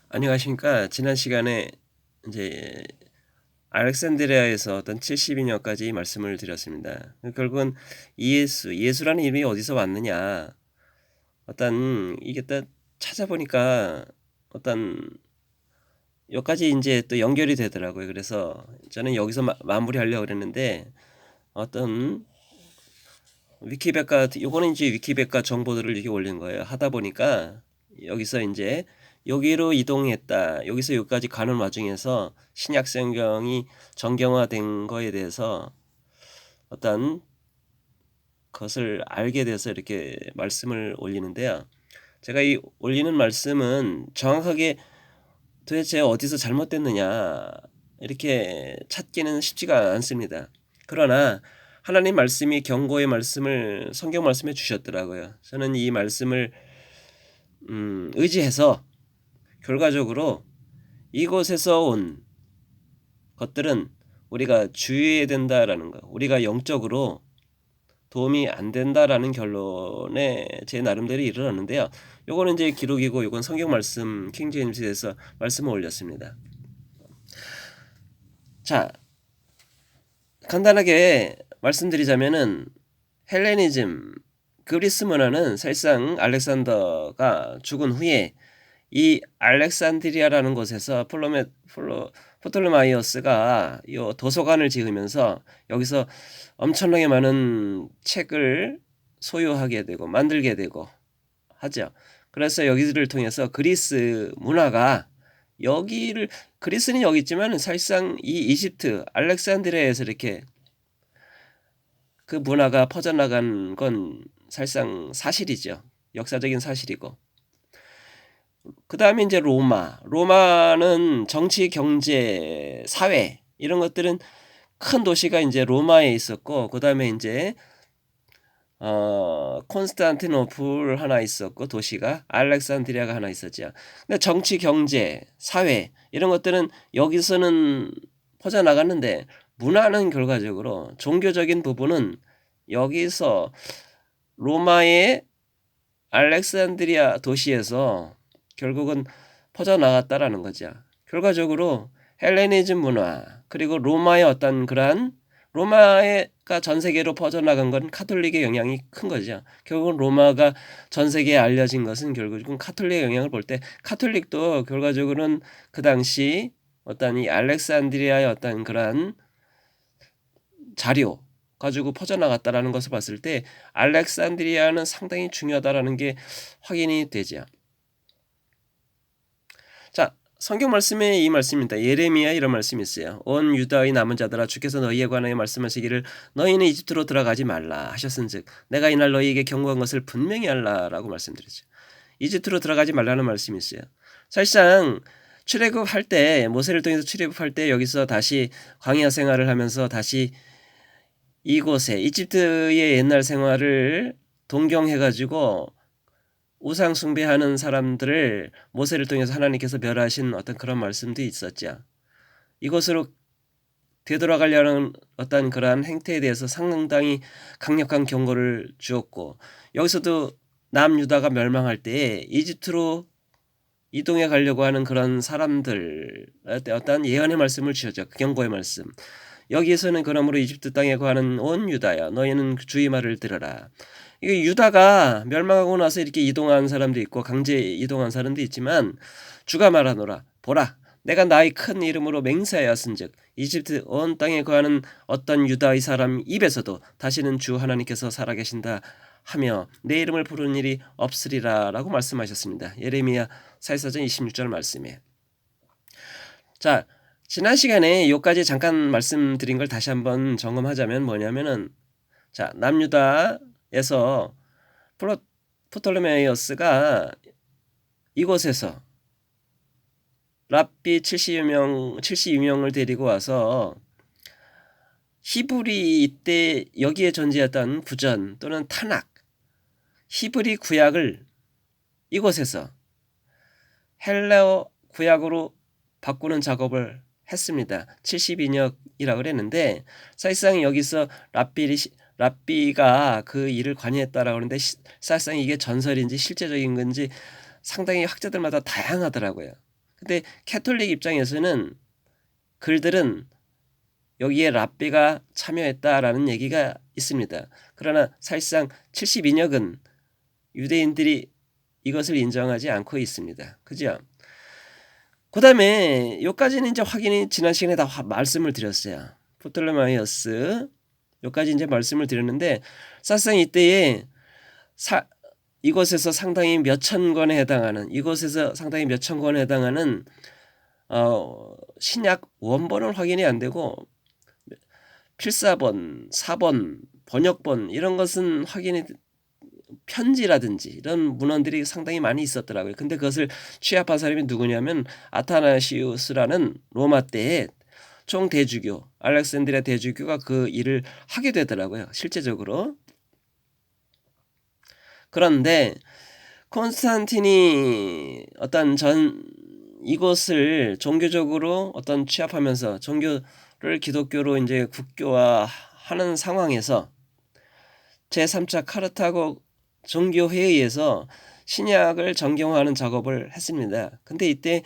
안녕하십니까. 지난 시간에 이제 알렉산드리아에서 어떤 70인여까지 말씀을 드렸습니다. 결국은 예수라는 이름이 어디서 왔느냐. 이게 딱 찾아보니까 어떤 여기까지 이제 또 연결이 되더라고요. 그래서 저는 여기서 마무리하려고 그랬는데 어떤 요거는 이제 위키백과 정보들을 이렇게 올린 거예요. 하다 보니까 여기서 이제 여기로 이동했다. 여기서 여기까지 가는 와중에서 신약 성경이 정경화된 거에 대해서 어떤 것을 알게 돼서 이렇게 말씀을 올리는데요. 제가 이 올리는 말씀은 정확하게 도대체 어디서 잘못됐느냐 이렇게 찾기는 쉽지가 않습니다. 그러나 하나님 말씀이 경고의 말씀을 성경 말씀해 주셨더라고요. 저는 이 말씀을 의지해서 결과적으로 이곳에서 온 것들은 우리가 주의해야 된다라는 거, 우리가 영적으로 도움이 안 된다라는 결론에 제 나름대로 이르렀는데요. 요거는 이제 기록이고 요건 성경 말씀 킹제임스에서 말씀을 올렸습니다. 자, 간단하게 말씀드리자면은 헬레니즘 그리스 문화는 사실상 알렉산더가 죽은 후에 이 알렉산드리아라는 곳에서 포톨레마이오스가 요 도서관을 지으면서 여기서 엄청나게 많은 책을 소유하게 되고 만들게 되고 하죠. 그래서 여기를 통해서 그리스 문화가 여기를 그리스는 여기 있지만 사실상 이 이집트 알렉산드리아에서 이렇게 그 문화가 퍼져나간 건 사실상 사실이죠. 역사적인 사실이고. 그다음에 이제 로마는 정치, 경제, 사회 이런 것들은 큰 도시가 이제 로마에 있었고 그다음에 이제 콘스탄티노플 하나 있었고 도시가 알렉산드리아가 하나 있었죠. 근데 정치, 경제, 사회 이런 것들은 여기서는 퍼져나갔는데 문화는 결과적으로 종교적인 부분은 여기서 로마의 알렉산드리아 도시에서 결국은 퍼져나갔다라는 거죠. 결과적으로 헬레니즘 문화 그리고 로마의 어떤 그러한 로마가 전 세계로 퍼져나간 건 카톨릭의 영향이 큰 거죠. 결국은 로마가 전 세계에 알려진 것은 결국은 카톨릭의 영향을 볼 때 카톨릭도 결과적으로는 그 당시 어떤 이 알렉산드리아의 어떤 그러한 자료 가지고 퍼져나갔다라는 것을 봤을 때 알렉산드리아는 상당히 중요하다라는 게 확인이 되죠. 자, 성경 말씀에 이 말씀입니다. 예레미야 이런 말씀이 있어요. 온 유다의 남은 자들아 주께서 너희에 관하여 말씀하시기를 너희는 이집트로 들어가지 말라 하셨은즉 내가 이날 너희에게 경고한 것을 분명히 알라라고 말씀드렸죠. 이집트로 들어가지 말라는 말씀이 있어요. 사실상 출애굽할 때 모세를 통해서 출애굽할 때 여기서 다시 광야 생활을 하면서 다시 이곳에 이집트의 옛날 생활을 동경해가지고 우상 숭배하는 사람들을 모세를 통해서 하나님께서 멸하신 어떤 그런 말씀도 있었죠. 이것으로 되돌아가려는 어떤 그러한 행태에 대해서 상당히 강력한 경고를 주었고 여기서도 남유다가 멸망할 때에 이집트로 이동해 가려고 하는 그런 사람들한테 어떤 예언의 말씀을 주셨죠. 그 경고의 말씀. 여기에서는 그러므로 이집트 땅에 거하는 온 유다야 너희는 주의 말을 들으라. 이게 유다가 멸망하고 나서 이렇게 이동한 사람도 있고 강제 이동한 사람도 있지만 주가 말하노라 보라 내가 나의 큰 이름으로 맹세하였은즉 이집트 온 땅에 거하는 어떤 유다의 사람 입에서도 다시는 주 하나님께서 살아계신다 하며 내 이름을 부르는 일이 없으리라라고 말씀하셨습니다. 예레미야 44장 26절 말씀에. 자, 지난 시간에 여기까지 잠깐 말씀드린 걸 다시 한번 점검하자면 뭐냐면은 자, 남유다에서 프톨레메이오스가 이곳에서 랍비 72명을 데리고 와서 히브리 이때 여기에 존재했던 구전 또는 타낙 히브리 구약을 이곳에서 헬라어 구약으로 바꾸는 작업을 했습니다. 72력이라고 그랬는데 사실상 여기서 랍비가 그 일을 관여했다라고 하는데 사실상 이게 전설인지 실제적인 건지 상당히 학자들마다 다양하더라고요. 근데 캐톨릭 입장에서는 그들은 여기에 랍비가 참여했다라는 얘기가 있습니다. 그러나 사실상 72력은 유대인들이 이것을 인정하지 않고 있습니다. 그죠? 그 다음에 여기까지는 이제 확인이 지난 시간에 다 말씀을 드렸어요. 프톨레마이어스 여기까지 이제 말씀을 드렸는데 사실상 이때에 이곳에서 상당히 몇천 권에 해당하는 신약 원본은 확인이 안 되고 필사본, 사본, 번역본 이런 것은 확인이 편지라든지 이런 문헌들이 상당히 많이 있었더라고요. 근데 그것을 취합한 사람이 누구냐면 아타나시우스라는 로마 때의 총대주교 알렉산드리아 대주교가 그 일을 하게 되더라고요. 실제적으로. 그런데 콘스탄틴이 이곳을 종교적으로 취합하면서 종교를 기독교로 이제 국교화하는 상황에서 제3차 카르타고 종교회의에서 신약을 정경화하는 작업을 했습니다. 근데 이때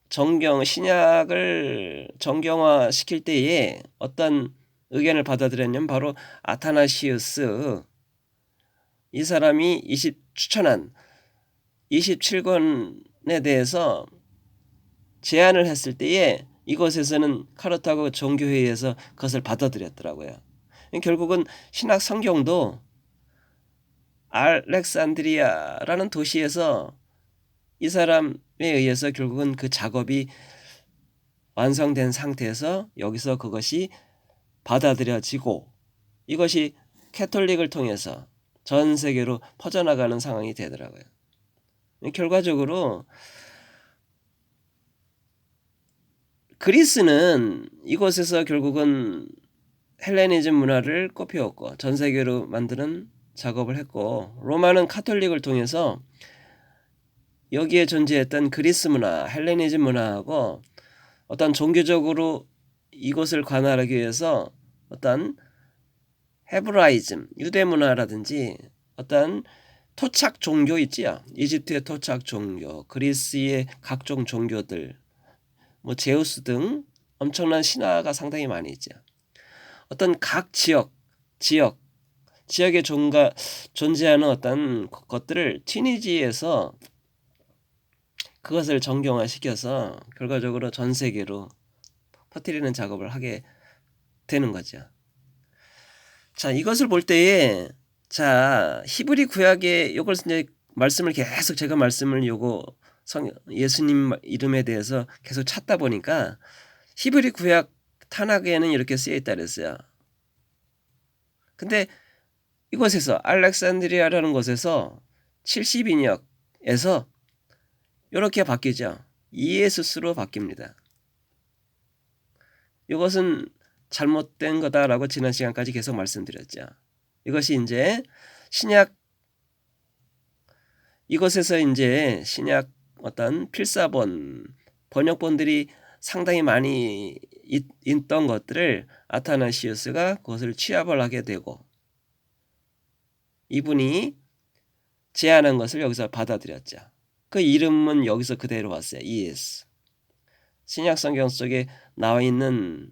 신약을 정경화시킬 때에 어떤 의견을 받아들였냐면 바로 아타나시우스 이 사람이 추천한 27권에 대해서 제안을 했을 때에 이곳에서는 카르타고 종교회의에서 그것을 받아들였더라고요. 결국은 신약 성경도 알렉산드리아라는 도시에서 이 사람에 의해서 결국은 그 작업이 완성된 상태에서 여기서 그것이 받아들여지고 이것이 캐톨릭을 통해서 전 세계로 퍼져나가는 상황이 되더라고요. 결과적으로 그리스는 이곳에서 결국은 헬레니즘 문화를 꽃피웠고 전 세계로 만드는 작업을 했고 로마는 카톨릭을 통해서 여기에 존재했던 그리스 문화, 헬레니즘 문화하고 어떤 종교적으로 이곳을 관할하기 위해서 어떤 헤브라이즘, 유대 문화라든지 어떤 토착 종교 있지요. 이집트의 토착 종교, 그리스의 각종 종교들, 뭐 제우스 등 엄청난 신화가 상당히 많이 있죠. 어떤 각 지역에 존재하는 어떤 것들을 튀니지에서 그것을 정경화시켜서 결과적으로 전 세계로 퍼뜨리는 작업을 하게 되는 거죠. 자, 이것을 볼 때에 히브리 구약에 이걸 이제 말씀을 계속 제가 말씀을 예수님 이름에 대해서 계속 찾다 보니까 히브리 구약 타낙에는 이렇게 쓰여 있다 그랬어요. 근데 이곳에서 알렉산드리아라는 곳에서 72력에서 이렇게 바뀌죠. 이에수스로 바뀝니다. 이것은 잘못된 거다라고 지난 시간까지 계속 말씀드렸죠. 이것이 이제 이것에서 이제 신약 어떤 필사본, 번역본들이 상당히 많이 있던 것들을 아타나시우스가 그것을 취합을 하게 되고 이분이 제안한 것을 여기서 받아들였죠. 그 이름은 여기서 그대로 왔어요. ES. 신약 성경 속에 나와 있는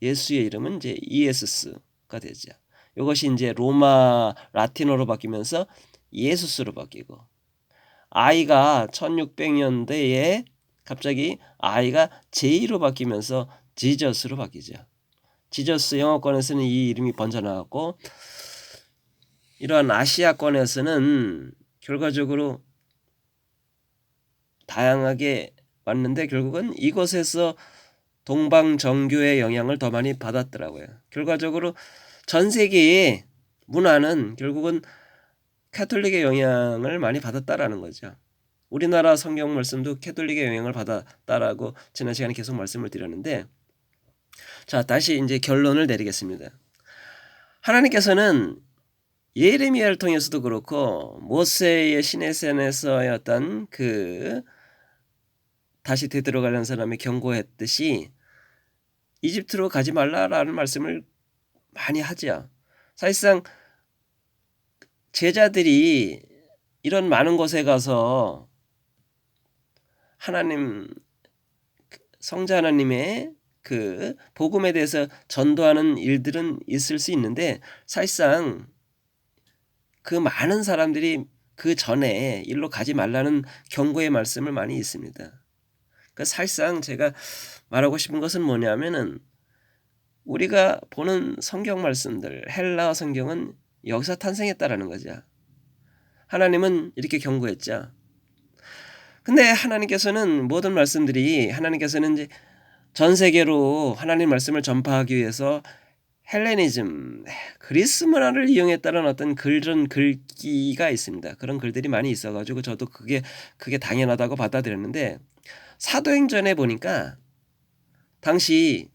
예수의 이름은 이제 이에수스가 되죠. 이것이 이제 로마 라틴어로 바뀌면서 예수스로 바뀌고 I가 1600년대에 갑자기 I가 J로 바뀌면서 지저스로 바뀌죠. 지저스 영어권에서는 이 이름이 번져나갔고 이러한 아시아권에서는 결과적으로 다양하게 왔는데 결국은 이곳에서 동방 정교의 영향을 더 많이 받았더라고요. 결과적으로 전 세계의 문화는 결국은 캐톨릭의 영향을 많이 받았다라는 거죠. 우리나라 성경 말씀도 캐톨릭의 영향을 받았다라고 지난 시간에 계속 말씀을 드렸는데 자, 다시 이제 결론을 내리겠습니다. 하나님께서는 예레미야를 통해서도 그렇고 모세의 시내산에서의 어떤 다시 되돌아가려는 사람이 경고했듯이 이집트로 가지 말라라는 말씀을 많이 하죠. 사실상 제자들이 이런 많은 곳에 가서 하나님 성자 하나님의 그 복음에 대해서 전도하는 일들은 있을 수 있는데 사실상 그 많은 사람들이 그 전에 일로 가지 말라는 경고의 말씀을 많이 있습니다. 그 사실상 제가 말하고 싶은 것은 뭐냐면은 우리가 보는 성경 말씀들 헬라어 성경은 여기서 탄생했다라는 거죠. 하나님은 이렇게 경고했죠. 근데 하나님께서는 모든 말씀들이 하나님께서는 이제 전 세계로 하나님 말씀을 전파하기 위해서 헬레니즘, 그리스 문화를 이용했다는 어떤 그런 글귀가 있습니다. 그런 글들이 많이 있어가지고 저도 그게 당연하다고 받아들였는데 사도행전에 보니까 당시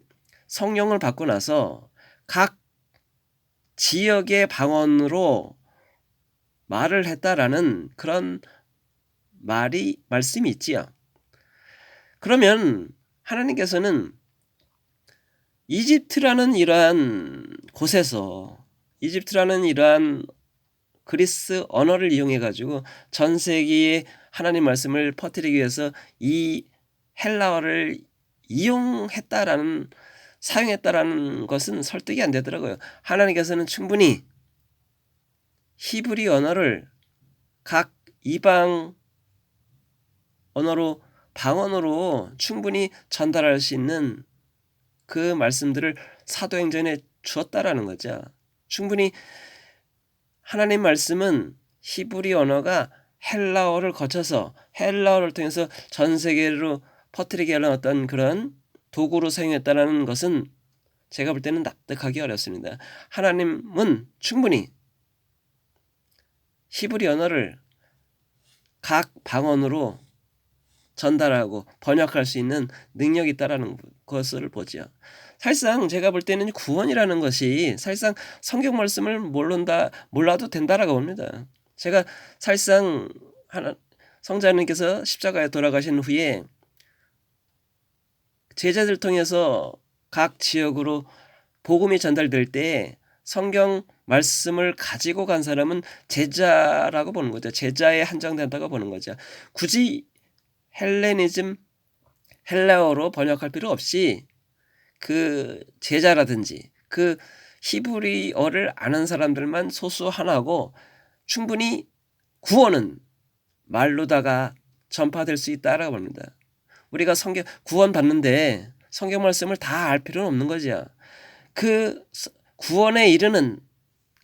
성령을 받고 나서 각 지역의 방언으로 말을 했다라는 그런 말씀이 있지요. 그러면 하나님께서는 이집트라는 이러한 곳에서 이집트라는 이러한 그리스 언어를 이용해 가지고 전 세계에 하나님 말씀을 퍼뜨리기 위해서 이 헬라어를 사용했다라는 것은 설득이 안 되더라고요. 하나님께서는 충분히 히브리 언어를 각 이방 언어로 방언으로 충분히 전달할 수 있는 그 말씀들을 사도행전에 주었다라는 거죠. 충분히 하나님 말씀은 히브리 언어가 헬라어를 거쳐서 헬라어를 통해서 전 세계로 퍼뜨리게 하는 어떤 그런 도구로 사용했다는 것은 제가 볼 때는 납득하기 어렵습니다. 하나님은 충분히 히브리 언어를 각 방언으로 전달하고 번역할 수 있는 능력이 있다라는 것을 보죠. 사실상 제가 볼 때는 구원이라는 것이 사실상 성경 말씀을 몰라도 된다라고 봅니다. 제가 사실상 성자님께서 십자가에 돌아가신 후에 제자들 통해서 각 지역으로 복음이 전달될 때 성경 말씀을 가지고 간 사람은 제자라고 보는 거죠. 제자에 한정된다고 보는 거죠. 굳이 헬라어로 번역할 필요 없이 그 제자라든지 그 히브리어를 아는 사람들만 소수 하나고 충분히 구원은 말로다가 전파될 수 있다라고 봅니다. 우리가 구원 받는데 성경 말씀을 다 알 필요는 없는 거죠. 그 구원에 이르는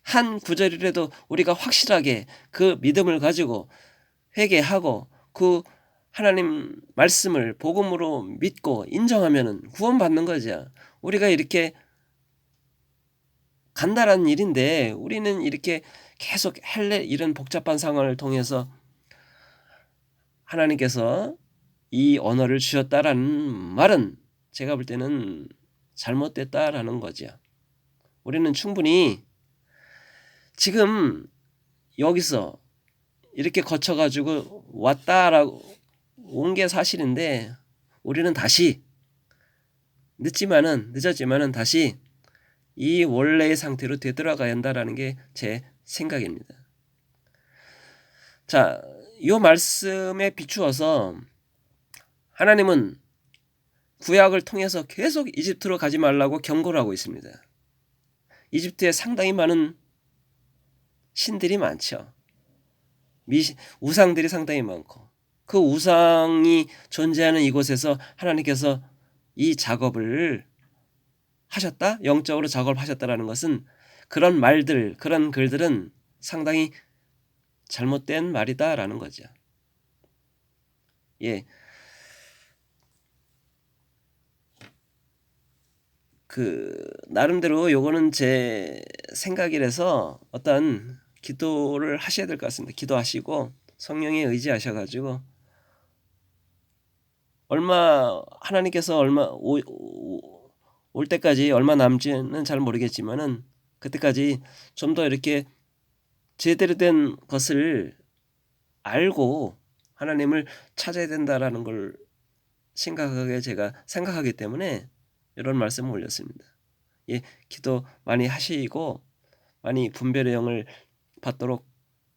한 구절이라도 우리가 확실하게 그 믿음을 가지고 회개하고 그 하나님 말씀을 복음으로 믿고 인정하면은 구원받는 거죠. 우리가 이렇게 간단한 일인데 우리는 이렇게 계속 이런 복잡한 상황을 통해서 하나님께서 이 언어를 주셨다라는 말은 제가 볼 때는 잘못됐다라는 거죠. 우리는 충분히 지금 여기서 이렇게 거쳐가지고 왔다라고 온 게 사실인데 우리는 다시 늦었지만은 다시 이 원래의 상태로 되돌아가야 한다라는 게 제 생각입니다. 자, 이 말씀에 비추어서 하나님은 구약을 통해서 계속 이집트로 가지 말라고 경고를 하고 있습니다. 이집트에 상당히 많은 신들이 많죠. 우상들이 상당히 많고 그 우상이 존재하는 이곳에서 하나님께서 이 작업을 하셨다? 영적으로 작업을 하셨다라는 것은 그런 말들, 그런 글들은 상당히 잘못된 말이다라는 거죠. 예. 나름대로 요거는 제 생각이라서 어떤 기도를 하셔야 될 것 같습니다. 기도하시고 성령에 의지하셔 가지고 하나님께서 올 때까지 얼마 남지는 잘 모르겠지만은 그때까지 좀 더 이렇게 제대로 된 것을 알고 하나님을 찾아야 된다라는 걸 제가 생각하기 때문에 이런 말씀을 올렸습니다. 예, 기도 많이 하시고 많이 분별의 영을 받도록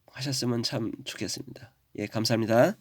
하셨으면 참 좋겠습니다. 예, 감사합니다.